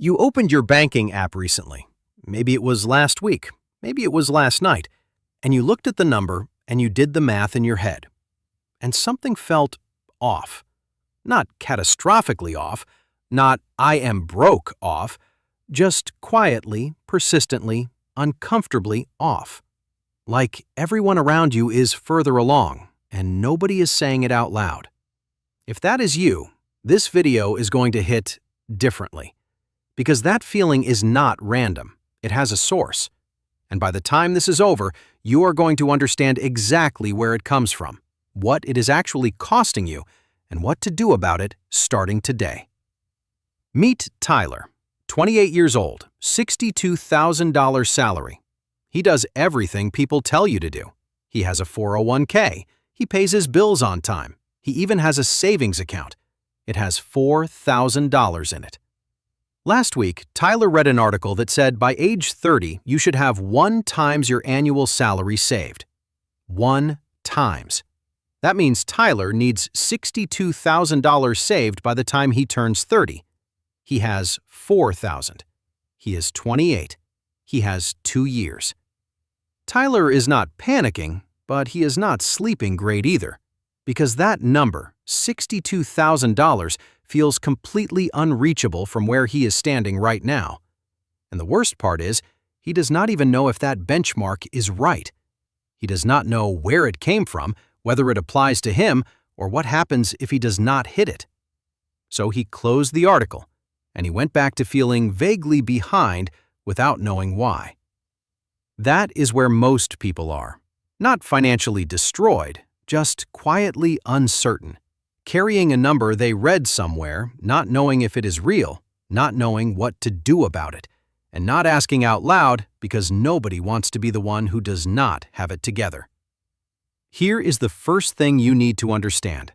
You opened your banking app recently. Maybe it was last week. Maybe it was last night. And you looked at the number and you did the math in your head. And something felt off. Not catastrophically off. Not I am broke off. Just quietly, persistently, uncomfortably off. Like everyone around you is further along and nobody is saying it out loud. If that is you, this video is going to hit differently. Because that feeling is not random. It has a source. And by the time this is over, you are going to understand exactly where it comes from, what it is actually costing you, and what to do about it starting today. Meet Tyler, 28 years old, $62,000 salary. He does everything people tell you to do. He has a 401k. He pays his bills on time. He even has a savings account. It has $4,000 in it. Last week, Tyler read an article that said by age 30, you should have 1 times your annual salary saved. 1 times. That means Tyler needs $62,000 saved by the time he turns 30. He has $4,000. He is 28. He has 2 years. Tyler is not panicking, but he is not sleeping great either, because that number, $62,000, feels completely unreachable from where he is standing right now. And the worst part is, he does not even know if that benchmark is right. He does not know where it came from, whether it applies to him, or what happens if he does not hit it. So he closed the article, and he went back to feeling vaguely behind without knowing why. That is where most people are. Not financially destroyed, just quietly uncertain. Carrying a number they read somewhere, not knowing if it is real, not knowing what to do about it, and not asking out loud because nobody wants to be the one who does not have it together. Here is the first thing you need to understand.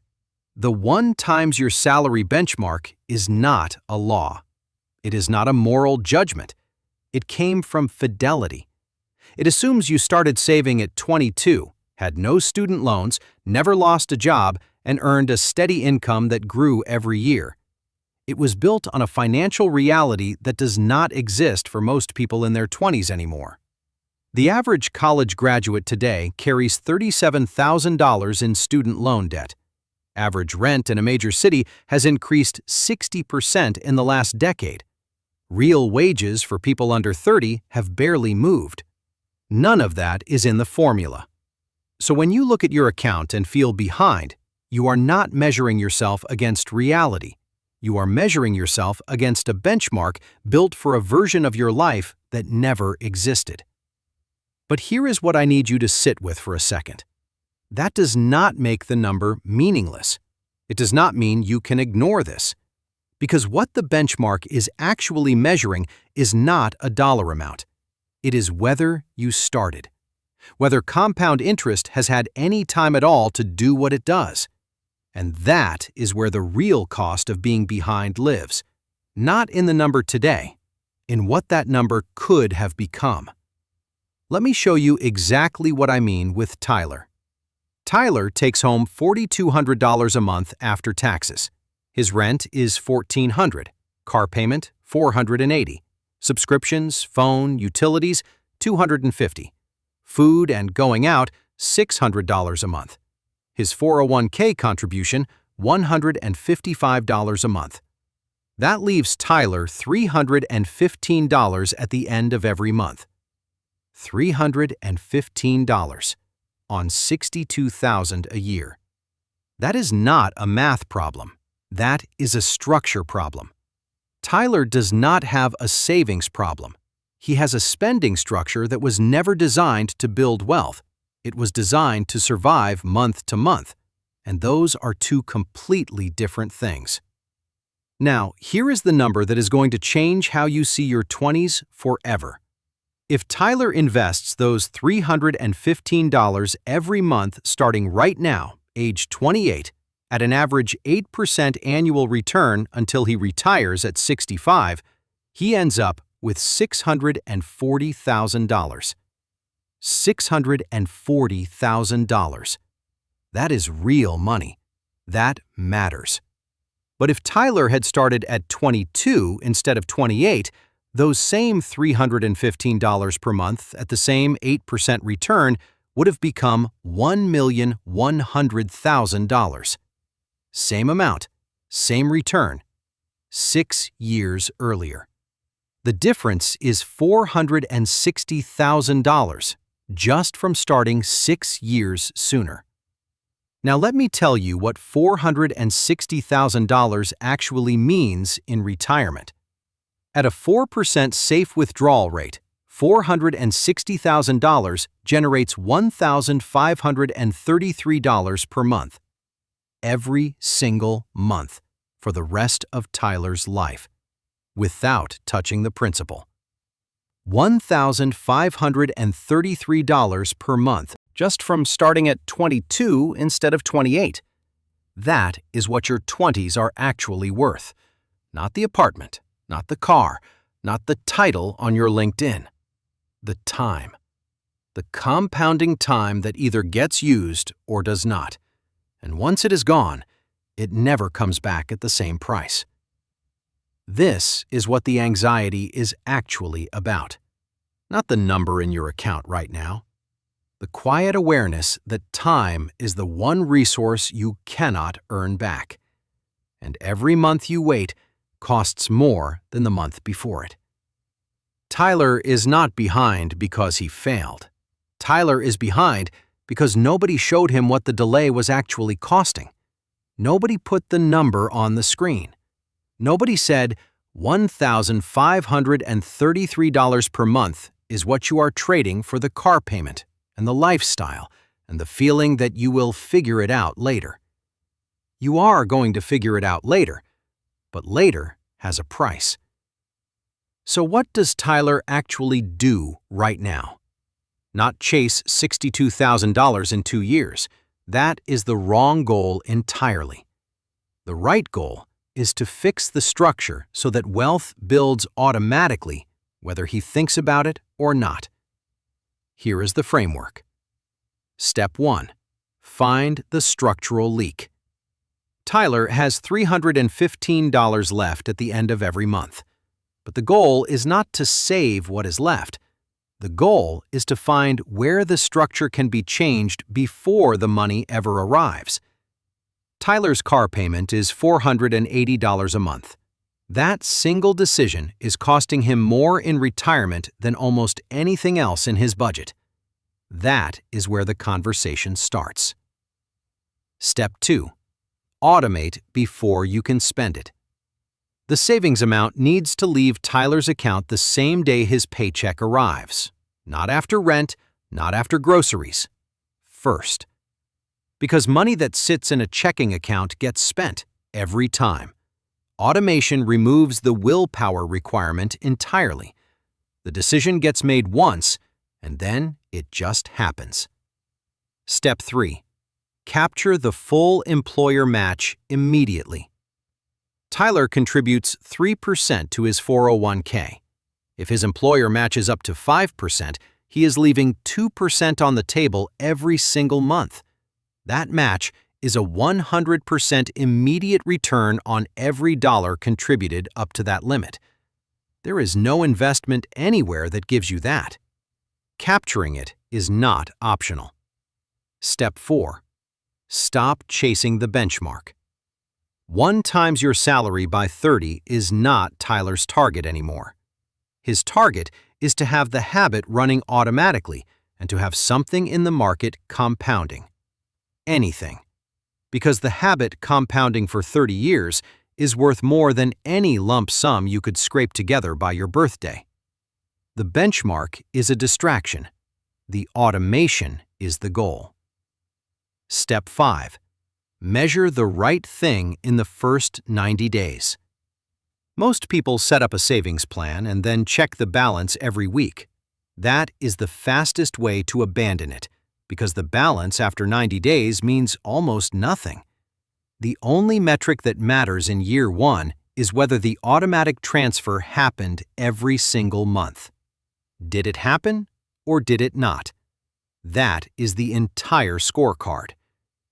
The 1 times your salary benchmark is not a law. It is not a moral judgment. It came from fidelity. It assumes you started saving at 22, had no student loans, never lost a job, and earned a steady income that grew every year. It was built on a financial reality that does not exist for most people in their 20s anymore. The average college graduate today carries $37,000 in student loan debt. Average rent in a major city has increased 60% in the last decade. Real wages for people under 30 have barely moved. None of that is in the formula. So when you look at your account and feel behind, you are not measuring yourself against reality. You are measuring yourself against a benchmark built for a version of your life that never existed. But here is what I need you to sit with for a second. That does not make the number meaningless. It does not mean you can ignore this. Because what the benchmark is actually measuring is not a dollar amount. It is whether you started. Whether compound interest has had any time at all to do what it does. And that is where the real cost of being behind lives. Not in the number today, in what that number could have become. Let me show you exactly what I mean with Tyler. Tyler takes home $4,200 a month after taxes. His rent is $1,400, car payment $480, subscriptions, phone, utilities $250, food and going out $600 a month. His 401k contribution, $155 a month. That leaves Tyler $315 at the end of every month. $315 on $62,000 a year. That is not a math problem. That is a structure problem. Tyler does not have a savings problem. He has a spending structure that was never designed to build wealth. It was designed to survive month to month, and those are two completely different things. Now, here is the number that is going to change how you see your 20s forever. If Tyler invests those $315 every month starting right now, age 28, at an average 8% annual return until he retires at 65, he ends up with $640,000. $640,000. That is real money. That matters. But if Tyler had started at 22 instead of 28, those same $315 per month at the same 8% return would have become $1,100,000. Same amount, same return, 6 years earlier. The difference is $460,000 just from starting 6 years sooner. Now let me tell you what $460,000 actually means in retirement. At a 4% safe withdrawal rate, $460,000 generates $1,533 per month. Every single month for the rest of Tyler's life, without touching the principal. $1,533 per month just from starting at 22 instead of 28. That is what your 20s are actually worth. Not the apartment, not the car, not the title on your LinkedIn. The time. The compounding time that either gets used or does not. And once it is gone, it never comes back at the same price. This is what the anxiety is actually about. Not the number in your account right now. The quiet awareness that time is the one resource you cannot earn back. And every month you wait costs more than the month before it. Tyler is not behind because he failed. Tyler is behind because nobody showed him what the delay was actually costing. Nobody put the number on the screen. Nobody said, $1,533 per month is what you are trading for the car payment and the lifestyle and the feeling that you will figure it out later. You are going to figure it out later, but later has a price. So what does Tyler actually do right now? Not chase $62,000 in 2 years. That is the wrong goal entirely. The right goal is to fix the structure so that wealth builds automatically, whether he thinks about it or not. Here is the framework. Step 1. Find the structural leak. Tyler has $315 left at the end of every month. But the goal is not to save what is left. The goal is to find where the structure can be changed before the money ever arrives. Tyler's car payment is $480 a month. That single decision is costing him more in retirement than almost anything else in his budget. That is where the conversation starts. Step 2. Automate before you can spend it. The savings amount needs to leave Tyler's account the same day his paycheck arrives. Not after rent, not after groceries. First. Because money that sits in a checking account gets spent every time. Automation removes the willpower requirement entirely. The decision gets made once, and then it just happens. Step 3. Capture the full employer match immediately. Tyler contributes 3% to his 401k. If his employer matches up to 5%, he is leaving 2% on the table every single month. That match is a 100% immediate return on every dollar contributed up to that limit. There is no investment anywhere that gives you that. Capturing it is not optional. Step 4. Stop chasing the benchmark. 1 times your salary by 30 is not Tyler's target anymore. His target is to have the habit running automatically and to have something in the market compounding. Anything. Because the habit compounding for 30 years is worth more than any lump sum you could scrape together by your birthday. The benchmark is a distraction. The automation is the goal. Step 5. Measure the right thing in the first 90 days. Most people set up a savings plan and then check the balance every week. That is the fastest way to abandon it, because the balance after 90 days means almost nothing. The only metric that matters in year 1 is whether the automatic transfer happened every single month. Did it happen or did it not? That is the entire scorecard.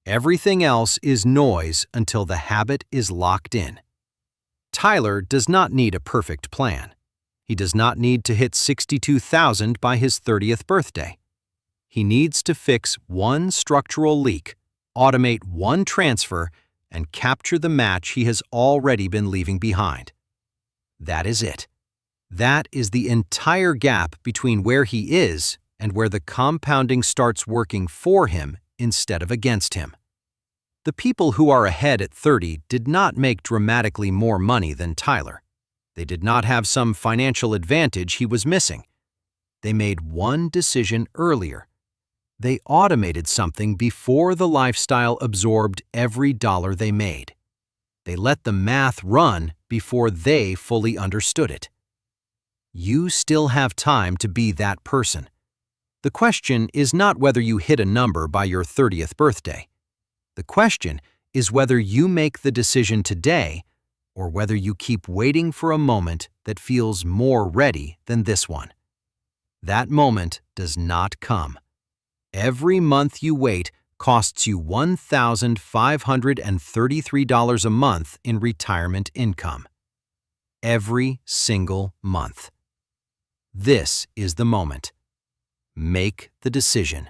Everything else is noise until the habit is locked in. Tyler does not need a perfect plan. He does not need to hit 62,000 by his 30th birthday. He needs to fix one structural leak, automate one transfer, and capture the match he has already been leaving behind. That is it. That is the entire gap between where he is and where the compounding starts working for him instead of against him. The people who are ahead at 30 did not make dramatically more money than Tyler. They did not have some financial advantage he was missing. They made one decision earlier. They automated something before the lifestyle absorbed every dollar they made. They let the math run before they fully understood it. You still have time to be that person. The question is not whether you hit a number by your 30th birthday. The question is whether you make the decision today or whether you keep waiting for a moment that feels more ready than this one. That moment does not come. Every month you wait costs you $1,533 a month in retirement income. Every single month. This is the moment. Make the decision.